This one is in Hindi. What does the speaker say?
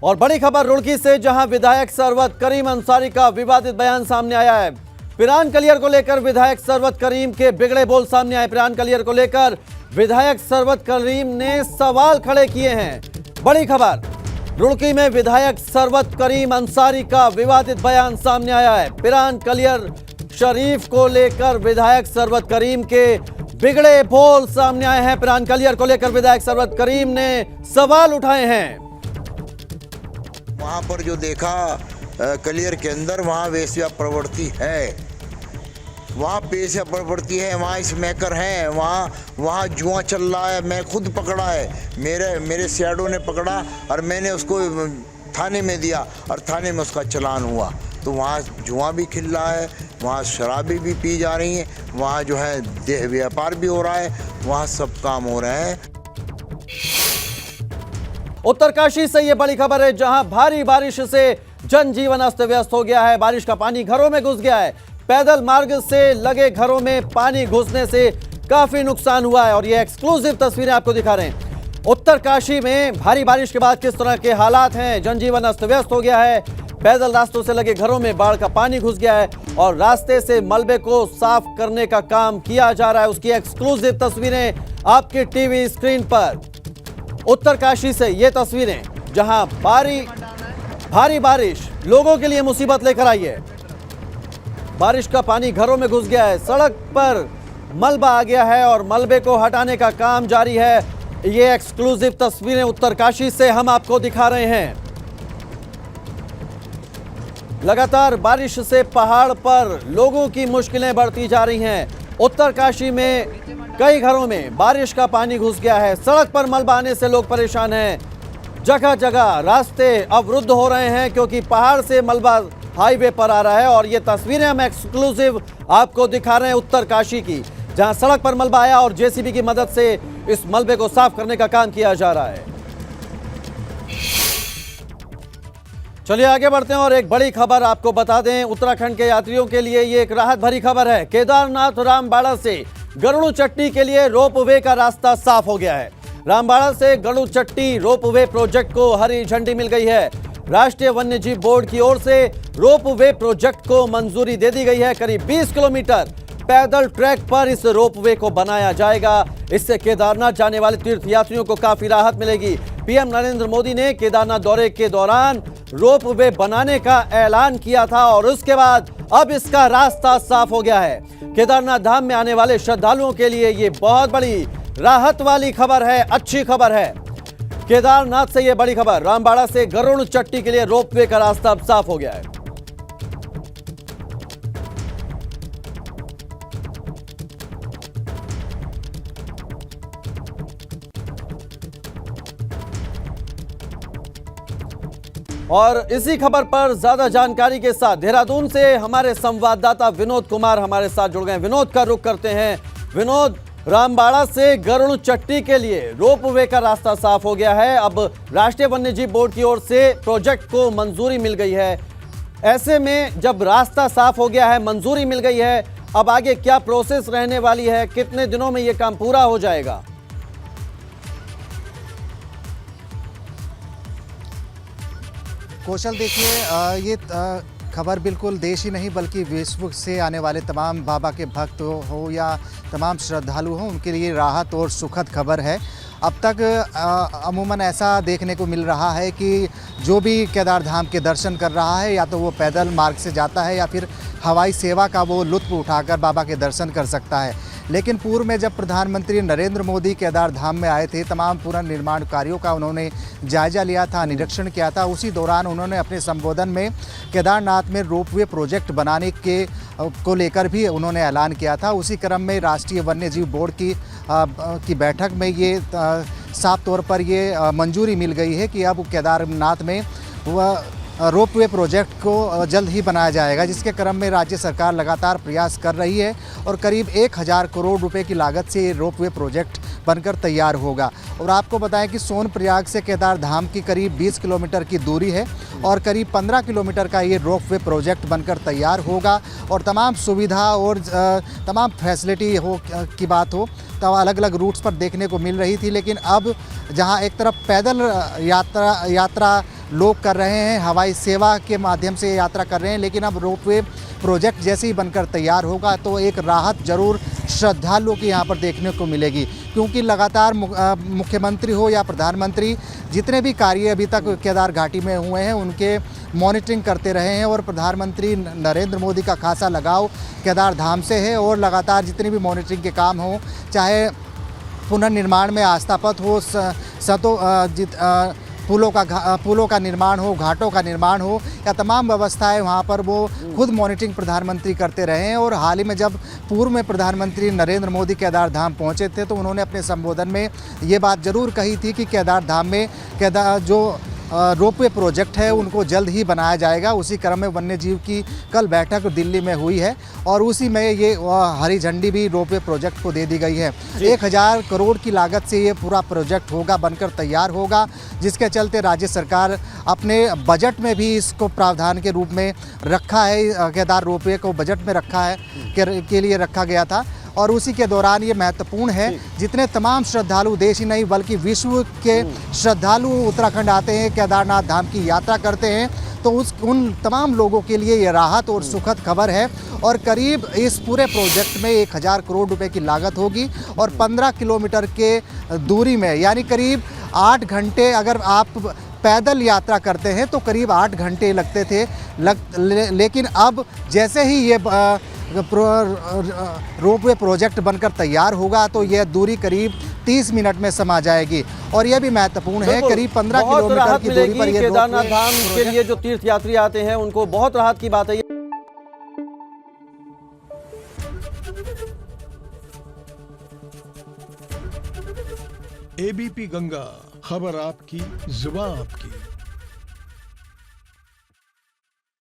और बड़ी खबर रुड़की से, जहां विधायक सरवत करीम अंसारी का विवादित बयान सामने आया है। पिरान कलियर को लेकर विधायक सरवत करीम के बिगड़े बोल सामने आए। पिरान कलियर को लेकर विधायक सरवत करीम ने सवाल खड़े किए हैं। बड़ी खबर, रुड़की में विधायक सरवत करीम अंसारी का विवादित बयान सामने आया है। पिरान कलियर शरीफ को लेकर विधायक सरवत करीम के बिगड़े बोल सामने आए हैं। पिरान कलियर को लेकर विधायक सरवत करीम ने सवाल उठाए हैं। वहाँ पर जो देखा कलियर के अंदर, वहाँ वेश्या प्रवृत्ति है, वहाँ वेश्या प्रवृत्ति है, वहाँ स्मैकर हैं, वहाँ जुआ चल रहा है। मैं खुद पकड़ा है, मेरे शैडो ने पकड़ा और मैंने उसको थाने में दिया और थाने में उसका चालान हुआ। तो वहाँ जुआ भी खिल रहा है, वहाँ शराबी भी पी जा रही हैं, वहाँ जो है देह व्यापार भी हो रहा है, वहाँ सब काम हो रहे हैं। उत्तरकाशी से ये बड़ी खबर है, जहां भारी बारिश से जनजीवन अस्त व्यस्त हो गया है। बारिश का पानी घरों में घुस गया है। पैदल मार्ग से लगे घरों में पानी घुसने से काफी नुकसान हुआ है और ये एक्सक्लूसिव तस्वीरें आपको दिखा रहे हैं। उत्तरकाशी में भारी बारिश के बाद किस तरह के हालात हैं। जनजीवन अस्त व्यस्त हो गया है। पैदल रास्तों से लगे घरों में बाढ़ का पानी घुस गया है और रास्ते से मलबे को साफ करने का काम किया जा रहा है। उसकी एक्सक्लूसिव तस्वीरें आपकी टीवी स्क्रीन पर। उत्तरकाशी से ये तस्वीरें, जहां भारी बारिश लोगों के लिए मुसीबत लेकर आई है। बारिश का पानी घरों में घुस गया है, सड़क पर मलबा आ गया है और मलबे को हटाने का काम जारी है। ये एक्सक्लूसिव तस्वीरें उत्तरकाशी से हम आपको दिखा रहे हैं। लगातार बारिश से पहाड़ पर लोगों की मुश्किलें बढ़ती जा रही हैं। उत्तरकाशी में कई घरों में बारिश का पानी घुस गया है। सड़क पर मलबा आने से लोग परेशान हैं। जगह जगह रास्ते अवरुद्ध हो रहे हैं क्योंकि पहाड़ से मलबा हाईवे पर आ रहा है। और ये तस्वीरें हम एक्सक्लूसिव आपको दिखा रहे हैं उत्तरकाशी की, जहां सड़क पर मलबा आया और जेसीबी की मदद से इस मलबे को साफ करने का काम किया जा रहा है। चलिए आगे बढ़ते हैं और एक बड़ी खबर आपको बता दें। उत्तराखंड के यात्रियों के लिए ये एक राहत भरी खबर है। केदारनाथ रामबाड़ा से गरुड़ चट्टी के लिए रोपवे का रास्ता साफ हो गया है। रामबाड़ा से गरुड़ चट्टी रोपवे प्रोजेक्ट को हरी झंडी मिल गई है। राष्ट्रीय वन्यजीव बोर्ड की ओर से रोपवे प्रोजेक्ट को मंजूरी दे दी गई है। करीब 20 किलोमीटर पैदल ट्रैक पर इस रोपवे को बनाया जाएगा। इससे केदारनाथ जाने वाले तीर्थयात्रियों को काफी राहत मिलेगी। पीएम नरेंद्र मोदी ने केदारनाथ दौरे के दौरान रोपवे बनाने का ऐलान किया था और उसके बाद अब इसका रास्ता साफ हो गया है। केदारनाथ धाम में आने वाले श्रद्धालुओं के लिए ये बहुत बड़ी राहत वाली खबर है, अच्छी खबर है। केदारनाथ से ये बड़ी खबर, रामबाड़ा से गरुड़ चट्टी के लिए रोपवे का रास्ता अब साफ हो गया है। और इसी खबर पर ज्यादा जानकारी के साथ देहरादून से हमारे संवाददाता विनोद कुमार हमारे साथ जुड़ गए। विनोद का रुख करते हैं। विनोद, रामबाड़ा से गरुड़ चट्टी के लिए रोपवे का रास्ता साफ हो गया है। अब राष्ट्रीय वन्यजीव बोर्ड की ओर से प्रोजेक्ट को मंजूरी मिल गई है। ऐसे में जब रास्ता साफ हो गया है, मंजूरी मिल गई है, अब आगे क्या प्रोसेस रहने वाली है? कितने दिनों में यह काम पूरा हो जाएगा? कौशल, देखिए ये खबर बिल्कुल देश ही नहीं बल्कि विश्व से आने वाले तमाम बाबा के भक्त हो या तमाम श्रद्धालु हो, उनके लिए राहत और सुखद खबर है। अब तक अमूमन ऐसा देखने को मिल रहा है कि जो भी केदार धाम के दर्शन कर रहा है, या तो वो पैदल मार्ग से जाता है या फिर हवाई सेवा का वो लुत्फ़ उठाकर बाबा के दर्शन कर सकता है। लेकिन पूर्व में जब प्रधानमंत्री नरेंद्र मोदी केदार धाम में आए थे, तमाम पुनर्निर्माण कार्यों का उन्होंने जायजा लिया था, निरीक्षण किया था। उसी दौरान उन्होंने अपने संबोधन में केदारनाथ में रोपवे प्रोजेक्ट बनाने को लेकर भी उन्होंने ऐलान किया था। उसी क्रम में राष्ट्रीय वन्यजीव बोर्ड की बैठक में ये साफ तौर पर ये मंजूरी मिल गई है कि अब केदारनाथ में वह रोपवे प्रोजेक्ट को जल्द ही बनाया जाएगा, जिसके क्रम में राज्य सरकार लगातार प्रयास कर रही है और करीब 1000 करोड़ रुपए की लागत से ये रोपवे प्रोजेक्ट बनकर तैयार होगा। और आपको बताएं कि सोनप्रयाग से केदार धाम की करीब 20 किलोमीटर की दूरी है और करीब 15 किलोमीटर का ये रोपवे प्रोजेक्ट बनकर तैयार होगा। और तमाम सुविधा और तमाम फैसिलिटी की बात हो तो अलग अलग रूट्स पर देखने को मिल रही थी, लेकिन अब जहां एक तरफ पैदल यात्रा लोग कर रहे हैं, हवाई सेवा के माध्यम से यात्रा कर रहे हैं, लेकिन अब रोपवे प्रोजेक्ट जैसे ही बनकर तैयार होगा तो एक राहत जरूर श्रद्धालुओं की यहाँ पर देखने को मिलेगी, क्योंकि लगातार मुख्यमंत्री हो या प्रधानमंत्री जितने भी कार्य अभी तक केदार घाटी में हुए हैं उनके मॉनिटरिंग करते रहे हैं और प्रधानमंत्री नरेंद्र मोदी का खासा लगाव केदार धाम से है और लगातार जितने भी मॉनिटरिंग के काम हों, चाहे पुनर्निर्माण में आस्था पथ हो, पुलों का निर्माण हो, घाटों का निर्माण हो या तमाम व्यवस्थाएं वहां पर वो खुद मॉनिटरिंग प्रधानमंत्री करते रहे हैं। और हाल ही में जब पूर्व में प्रधानमंत्री नरेंद्र मोदी केदार धाम पहुंचे थे तो उन्होंने अपने संबोधन में ये बात ज़रूर कही थी कि केदार धाम में जो रोपवे प्रोजेक्ट है उनको जल्द ही बनाया जाएगा। उसी क्रम में वन्य जीव की कल बैठक दिल्ली में हुई है और उसी में ये हरी झंडी भी रोपवे प्रोजेक्ट को दे दी गई है। 1000 करोड़ की लागत से ये पूरा प्रोजेक्ट होगा, बनकर तैयार होगा, जिसके चलते राज्य सरकार अपने बजट में भी इसको प्रावधान के रूप में रखा है। केदार रोपवे को बजट में रखा है के लिए रखा गया था और उसी के दौरान ये महत्वपूर्ण है। जितने तमाम श्रद्धालु देश ही नहीं बल्कि विश्व के श्रद्धालु उत्तराखंड आते हैं, केदारनाथ धाम की यात्रा करते हैं, तो उन तमाम लोगों के लिए ये राहत और सुखद खबर है। और करीब इस पूरे प्रोजेक्ट में 1000 करोड़ रुपए की लागत होगी और 15 किलोमीटर के दूरी में, यानी करीब 8 घंटे अगर आप पैदल यात्रा करते हैं तो करीब 8 घंटे लगते थे, लेकिन अब जैसे ही ये रोपवे प्रोजेक्ट बनकर तैयार होगा तो यह दूरी करीब 30 मिनट में समा जाएगी। और यह भी महत्वपूर्ण है, करीब 15 किलोमीटर की दूरी पर यह केदारनाथ धाम के लिए जो तीर्थ यात्री आते हैं उनको बहुत राहत की बात है। एबीपी गंगा, खबर आपकी, जुबान आपकी।